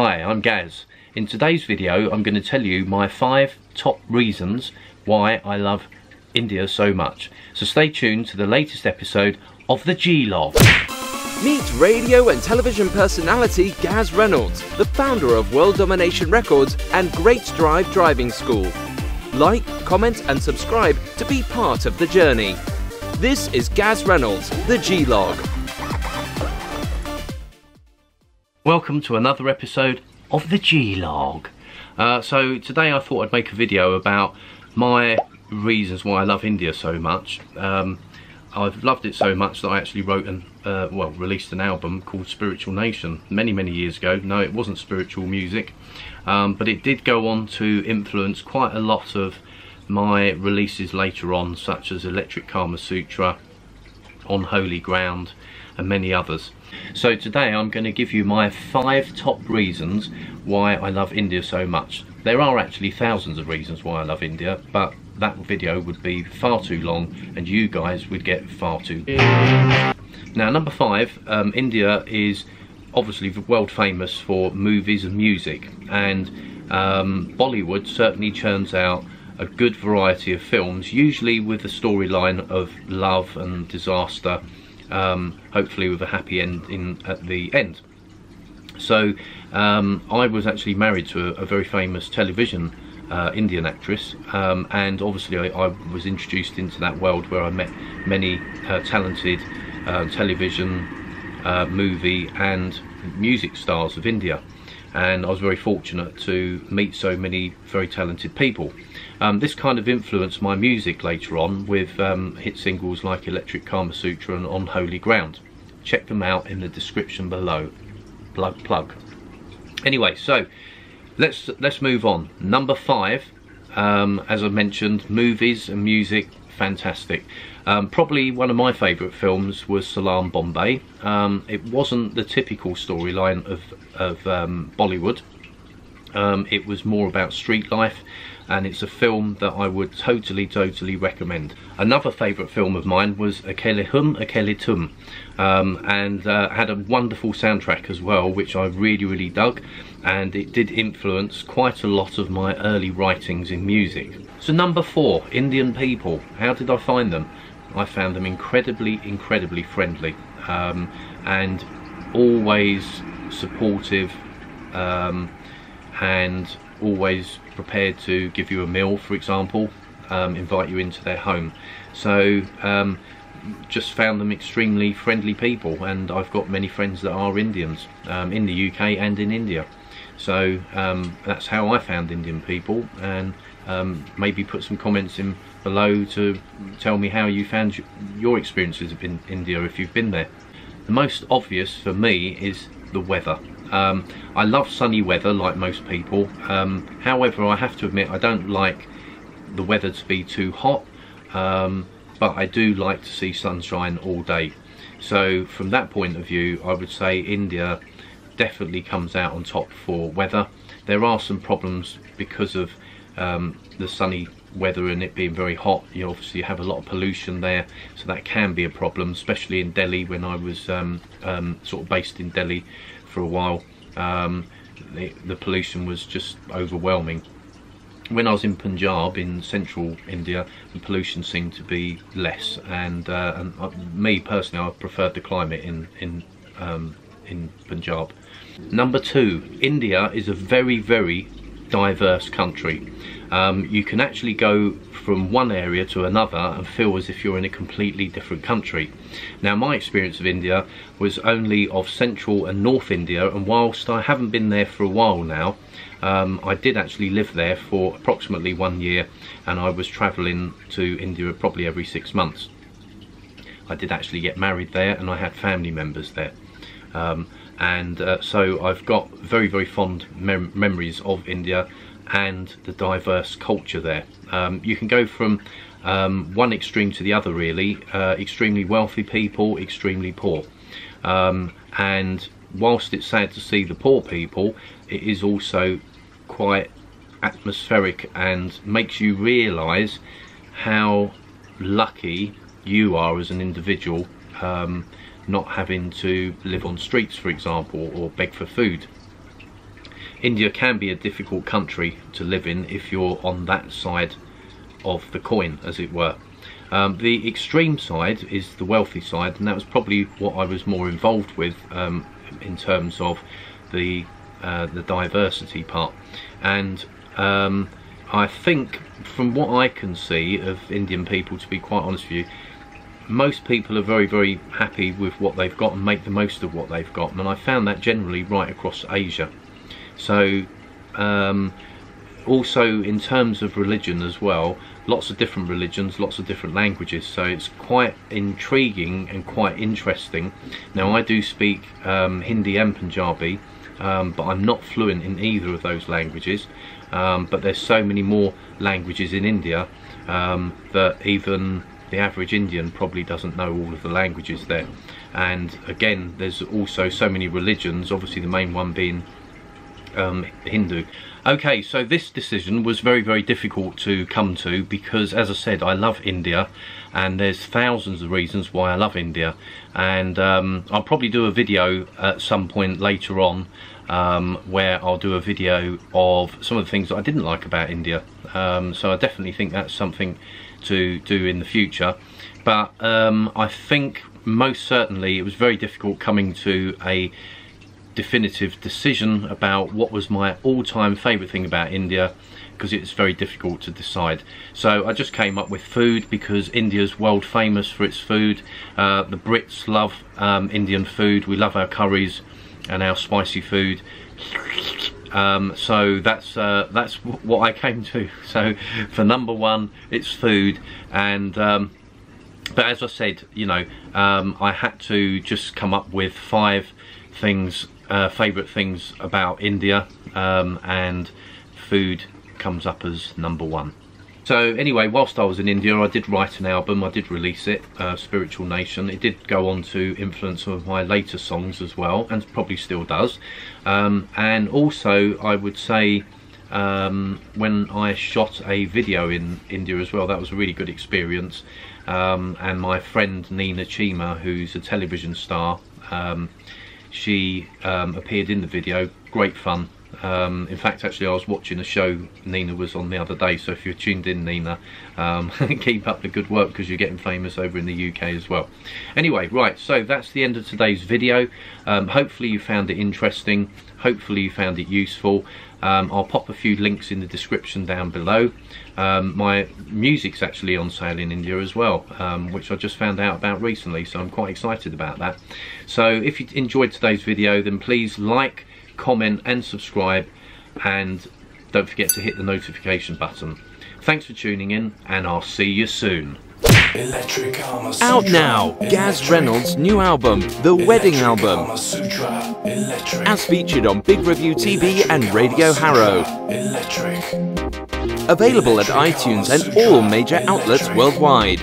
Hi, I'm Gaz. In today's video I'm going to tell you my 5 top reasons why I love India so much. So stay tuned to the latest episode of the G-Log. Meet radio and television personality Gaz Reynolds, the founder of World Domination Records and Great Drive Driving School. Like, comment and subscribe to be part of the journey. This is Gaz Reynolds, the G-Log. Welcome to another episode of the G-Log. So today I thought I'd make a video about my reasons why I love India so much. I've loved it so much that I actually wrote and released an album called Spiritual Nation many years ago. No, it wasn't spiritual music, but it did go on to influence quite a lot of my releases later on, such as Electric Kama Sutra, On Holy Ground and many others. So today I'm going to give you my 5 top reasons why I love India so much. There are actually thousands of reasons why I love India, but that video would be far too long and you guys would get far too... Now, number 5, India is obviously world famous for movies and music, and Bollywood certainly churns out a good variety of films, usually with a storyline of love and disaster, hopefully with a happy end at the end. So I was actually married to a very famous television Indian actress, and obviously I was introduced into that world where I met many talented television, movie and music stars of India, and I was very fortunate to meet so many very talented people. This kind of influenced my music later on with hit singles like Electric Kama Sutra and On Holy Ground. Check them out in the description below. Plug. Anyway, so let's move on. Number 5, as I mentioned, movies and music, fantastic. Probably one of my favourite films was Salaam Bombay. It wasn't the typical storyline of Bollywood. It was more about street life, and it's a film that I would totally recommend. Another favourite film of mine was Akele Hum Akele Tum, and had a wonderful soundtrack as well, which I really dug, and it did influence quite a lot of my early writings in music. So number 4, Indian people. How did I find them? I found them incredibly friendly, and always supportive, and always prepared to give you a meal, for example, invite you into their home. So just found them extremely friendly people, and I've got many friends that are Indians in the UK and in India. So that's how I found Indian people, and maybe put some comments in below to tell me how you found your experiences in India if you've been there. The most obvious for me is the weather. I love sunny weather like most people, however I have to admit I don't like the weather to be too hot, but I do like to see sunshine all day. So from that point of view I would say India definitely comes out on top for weather. There are some problems because of the sunny weather and it being very hot. You obviously have a lot of pollution there, so that can be a problem, especially in Delhi. When I was sort of based in Delhi for a while, the pollution was just overwhelming. When I was in Punjab, in central India, the pollution seemed to be less, and me personally, I preferred the climate in Punjab. Number 2, India is a very diverse country. You can actually go from one area to another and feel as if you're in a completely different country. Now, my experience of India was only of central and north India, and whilst I haven't been there for a while now, I did actually live there for approximately 1 year, and I was travelling to India probably every 6 months. I did actually get married there, and I had family members there. So I've got very fond memories of India and the diverse culture there. You can go from one extreme to the other really, extremely wealthy people, extremely poor, and whilst it's sad to see the poor people, it is also quite atmospheric and makes you realise how lucky you are as an individual, not having to live on streets, for example, or beg for food. India can be a difficult country to live in if you're on that side of the coin, as it were. The extreme side is the wealthy side, and that was probably what I was more involved with in terms of the diversity part. And I think, from what I can see of Indian people, to be quite honest with you, most people are very, very happy with what they've got and make the most of what they've got, and I found that generally right across Asia. So also in terms of religion as well, lots of different religions, lots of different languages, so it's quite intriguing and quite interesting. Now, I do speak Hindi and Punjabi, but I'm not fluent in either of those languages, but there's so many more languages in India that even the average Indian probably doesn't know all of the languages there. And again, there's also so many religions, obviously the main one being Hindu. Okay, so this decision was very, very difficult to come to, because as I said, I love India, and there's thousands of reasons why I love India. And I'll probably do a video at some point later on where I'll do a video of some of the things that I didn't like about India. So I definitely think that's something to do in the future. But I think most certainly it was very difficult coming to a definitive decision about what was my all-time favourite thing about India, because it's very difficult to decide. So I just came up with food, because India's world famous for its food. The Brits love Indian food. We love our curries and our spicy food. So that's what I came to. So for number one, it's food. And but as I said, you know, I had to just come up with 5 things, favourite things about India, and food comes up as number 1. So anyway, whilst I was in India, I did write an album, I did release it, Spiritual Nation. It did go on to influence some of my later songs as well, and probably still does. And also, I would say, when I shot a video in India as well, that was a really good experience. And my friend Neena, Cheema, who's a television star, she appeared in the video. Great fun. In fact, actually, I was watching a show Neena was on the other day, so if you're tuned in, Neena, keep up the good work, because you're getting famous over in the UK as well. Anyway, right, so that's the end of today's video. Hopefully you found it interesting, hopefully you found it useful. I'll pop a few links in the description down below. My music's actually on sale in India as well, which I just found out about recently, so I'm quite excited about that. So if you enjoyed today's video, then please like, comment and subscribe, and don't forget to hit the notification button. Thanks for tuning in, and I'll see you soon. Out now, Gaz Reynolds' new album, The Wedding Album, as featured on Big Review TV and Radio Harrow. Available at iTunes and all major outlets worldwide.